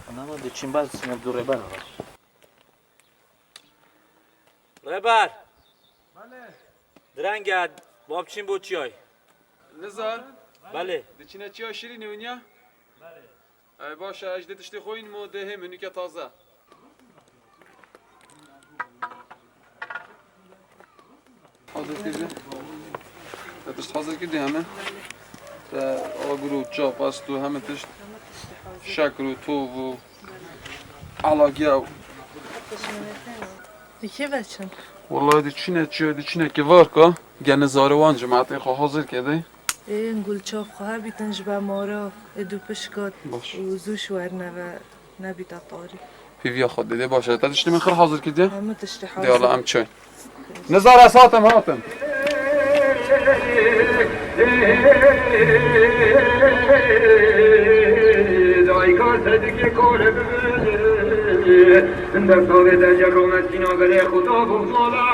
Ama de çim baz sinir dur rebar var. Rebar. بله درنگ باب چین بود چیای؟ نزار بله. دچینه چیا شیرینی ونیا بله باشه اجده تشتی خوین مو ده منو که تازه حاضر کردی؟ تشت حاضر کردی همه؟ آگر و چاپ است و همه تشت شکر و تو و علاقه و دیگه بچن والله دچینه چیا دچینه که وارکا گنه زاروان جماعتی خو حاضر کردی؟ این گل چاپ خواه بیتنج با مارا ادو پشکات باش و زوش ورنه و نبیتا طاری پیویا خود دیده باشه تشتی من خیر حاضر کردی؟ همه تشتی دی الله حاضر ام چای نزار اساتم هاتم دایکار صدقی کوله در صاحب درجه رومت سینا بره خدا بخمالا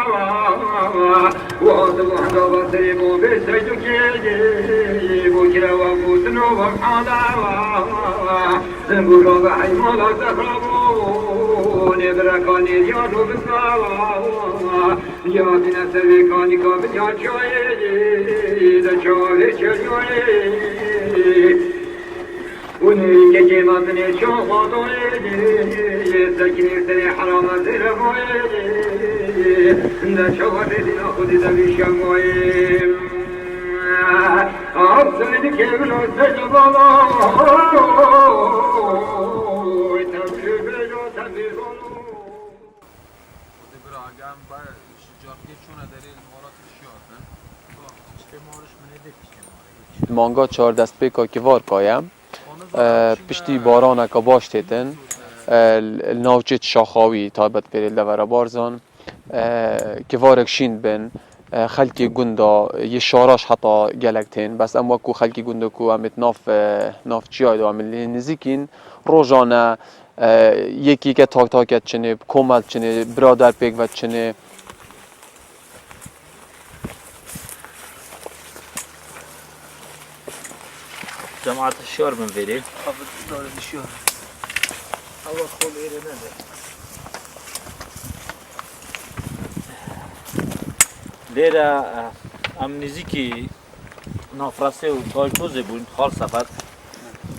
و آدم و حدا و سری بو بسیدو که بو کرا و بوتنو و حالا برا و حیمالا تخرابو نبرکانی یادو بسالا یا بین سویکانی کابل یا چایی در چاوه چلیوی ونی که جمعتنی شو خاطوی سکنی سری حرام زیر بوی در شوات دینا خودی دوی شموی آبسوی که بلو سجبالا تبیر بلو تبیر بلو خودی برا اگم با شجاقی چونه داری المارات شیاد مانگا 4 دست پیکا که وار کایم پشتی باران که باش تیتن ناوچه شاخاوی تابت پیریل دورا بارزان که وارک شین بن خلکی گندا یه شاراش حتی گلکتین بس اما کو خلکی گندا کو امت ناف چیای دو عملی نزیکین روزانه یکی که تاک تاکت چنه کومل چنه برادر پیک و چنه جماعت الشيار من فيدي حافظ دار الشهر. الله خول إيري نده ليرة ام نزيكي نافراسه و تاجتوزه بون خال سفت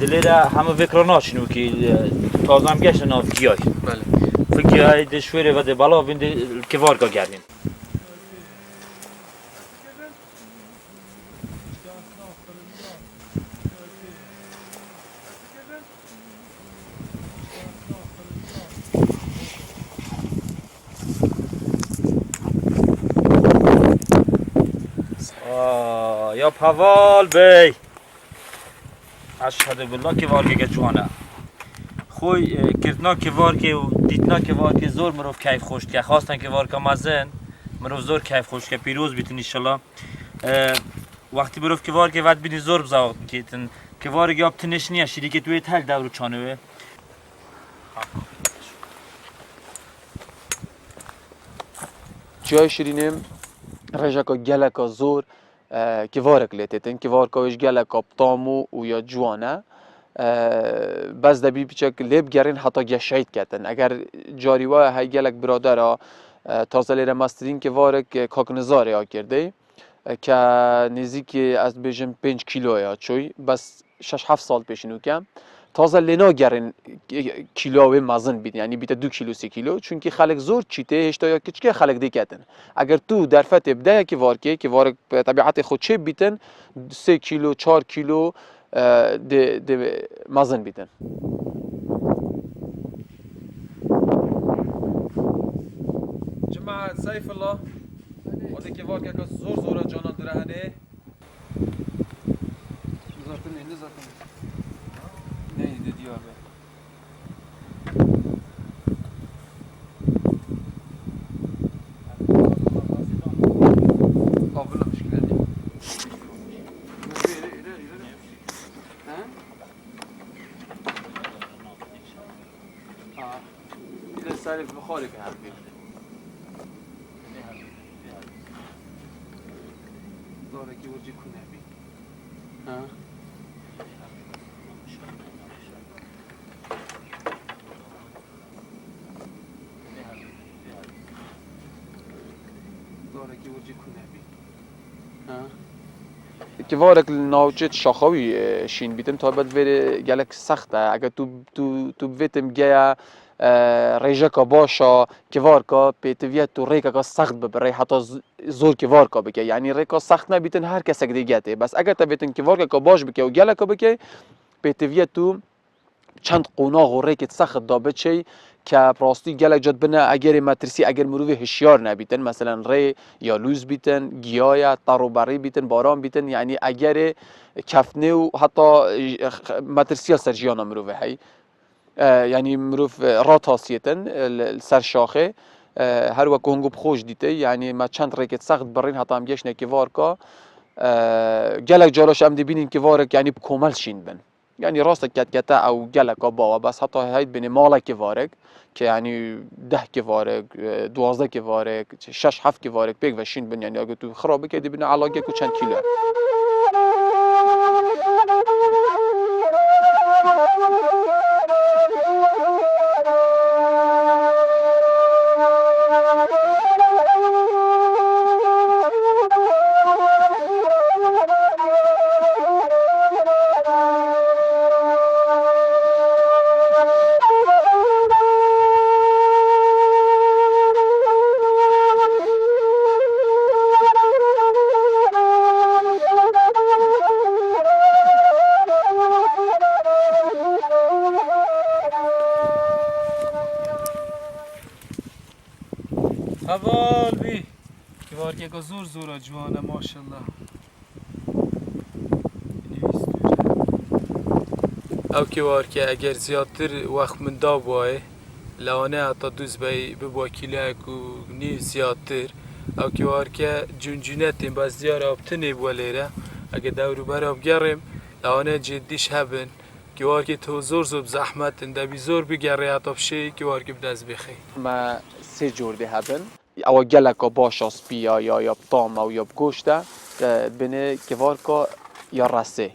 دليرة همه فكراناش نو كي تازم گشت ناف گیای بله فكي هاي ده شويره و ده بالا بين ده كوارگا گردين یا پوال بی اشهد بالله که وارگه جوانه خوی کردنا که وارگه و دیدنا که وارگه زور مروف کیف خوشت که خواستن که وارگه مزن مروف زور کیف خوشت که پیروز بیتن انشالله وقتی مروف که وارگه ود بینی زور بزاقت میکیتن که وارگه آب تنش نیه شیری که توی تل دورو چانوه جای شیرینیم رجاکا گلکا زور که وارک لیتیتن که وارکاوش گلکا بطامو و یا جوانه بس دبی بیچک لیب گرین حتی گشید کتن اگر جاریوه های گلک برادر تازه لیره مسترین که وارک کاکنزار یا کرده که نزدیک از بیشم 5 کیلو یا چوی بس 6-7 سال پیشینو کم تازه لینا گرین کیلوی مزن بید یعنی بیت 2 کیلو 3 کیلو چون که خلق زور چیته هشتا یا کچکه خلق دیکتن اگر تو در فت ابدا که وارک به طبیعت خود چه بیتن 3 کیلو 4 کیلو de مزن بیدن جماعة سيف الله وده که واقعا که زور زورا جانا درهنه نزارتنی نه ایده دیار به قابل مشکل نیم ایده سریع بخاری که هم بیم داره که ورجی کنه بیم ها وارکی ورجی کنه بی کیوارک ناوچت شاخوی شین بیتن تا بعد وری گلک سخته اگه تو بیتم گیا ریجا کا باشا کیوار کا پیتویت تو ریکا کا سخت ببره حتی زور کیوار کا بکه یعنی ریکا سخت نبیتن هر کس دیگه ته بس اگه تا بیتن کیوار کا باش بکه و گلک کا بکه پیتویت تو چند قوناغ و ریکت سخت دابه چی که پراستی گلک جد بنا اگر مترسی اگر مروی هشیار نبیتن مثلا ری یا لوز بیتن گیاه تروبری بیتن باران بیتن یعنی اگر کفنه و حتی مترسی سرجیانا مروی هی یعنی مروف را تاسیتن سر شاخه هر وقت هنگو بخوش دیته یعنی ما چند ریکت سخت برین حتی هم گشنه که وارکا گلک جاراش هم دبینین که وارک یعنی بکمل شین بن یعنی راست کت او گلک با بس حتی هید بین مالا که وارک که یعنی 10 که وارک 12 که وارک 6 7 که وارک بیگ و شین بن یعنی اگه تو خرابه که دبینه علاقه کو چند کیلو حوال بی که وارکی که زور زور جوانه ماشالله او که وارکی اگر زیادتر وقت من دا بوای لانه حتی دوز بای ببوا کلیک و نی زیادتر او که وارکی جونجونتیم باز دیار آبتنی بوا لیره اگه دورو بر آب گرم لانه جدیش هبن که وارکی تو زور بزحمت اندبی زور بگره حتی بشه که وارکی بدست بخی ما سه جور ده هبن او گلک باش اسپیا یا بطام او یا بگوشته بینه کیوارکا یا رسه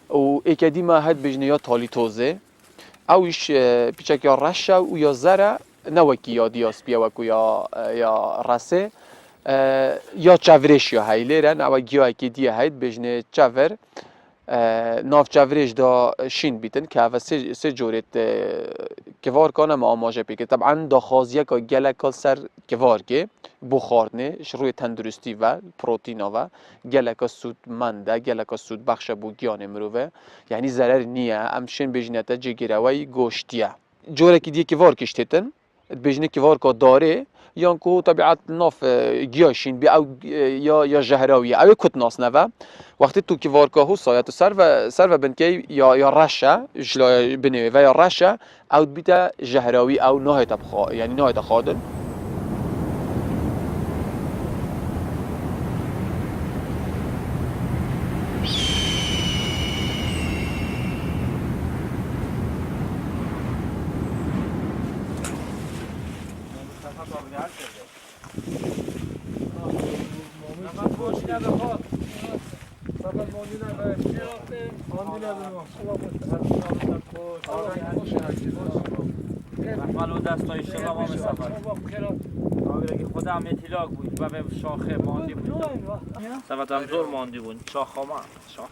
و اکدی ما هد بجنه یا تالی توزه اوش پیچک یا رشه و یا زره نوکی یا دیاسپیا وکو یا رسه یا چاورش یا هیلیرن او گیا اکی دیه هید بجنه چاور ناف چاورش دا شین بیتن که او سه جورت کیوار کنه ما آماجه پیکه طبعا دا خازیه که گلک سر کیوار که بخارنه روی تندرستی و پروتینا و گلک سود منده گلک سود بخش بو گیان مروه یعنی ضرر نیه امشین بجنته جگیروی گوشتیه جوره که دیگه کیوار کشتیتن بجنه کیوار که داره یا کو طبیعت ناف گیاشین بی او یا جهراوی او کت ناس نوا وقتی تو کی وارکا هو سایت سر بنکی یا رشه جلا بنوی و یا رشه او بیت جهراوی او نهایت بخا یعنی نهایت خادن رحمالو دستای شما ما سفر آوره که خودم اطلاق بود و به شاخه ماندی بود سفت هم زور ماندی بود شاخه ما شاخ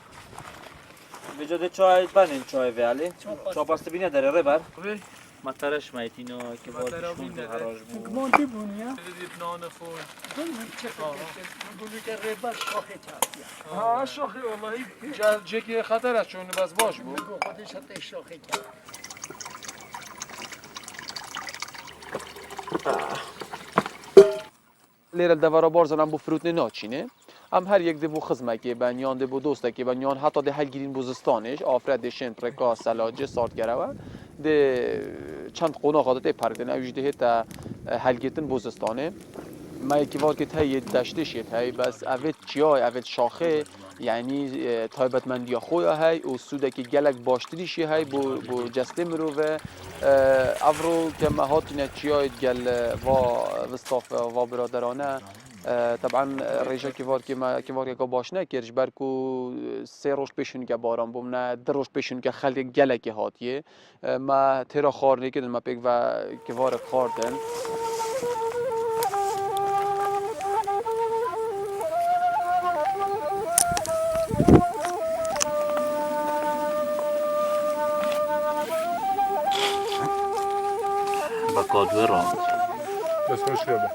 بجاده چای بنین چای ویالی چا پاست بینه داره ره بر مطرش مایتینو که بازشون به حراج بود ماندی بونیه بدید نان خون ها شاخه والله جکی خطر است چون بس باش بود خودش حتی شاخه کرد لیره دوارا بارزن هم بو فروت ناچینه هم هر یک دبو خزمه که بنیان دبو دوسته که بنیان حتی ده هلگیرین بوزستانش آفرد دشن پرکا سلاجه سارت گروه ده چند قونا خواهده پرگدن اوجده تا هلگیرتن بوزستانه ما یکی وار که تایی دشتشید هی بس اوید چیای اوید شاخه یعنی تایبت مندی خوی هی و سوده که گلک باشتریشی هی بو جسته مروه افرو که مهاتینه چیای گل و وستاف و برادرانه طبعا ریجا کیوار که باش نکرش برکو 3 روز پیشون که باران بوم نه 2 روز پیشون که خلق گلکی هاتیه ما تیرا خار نکردن ما پیک و کیوار خاردن با کادوی را بس خوش شده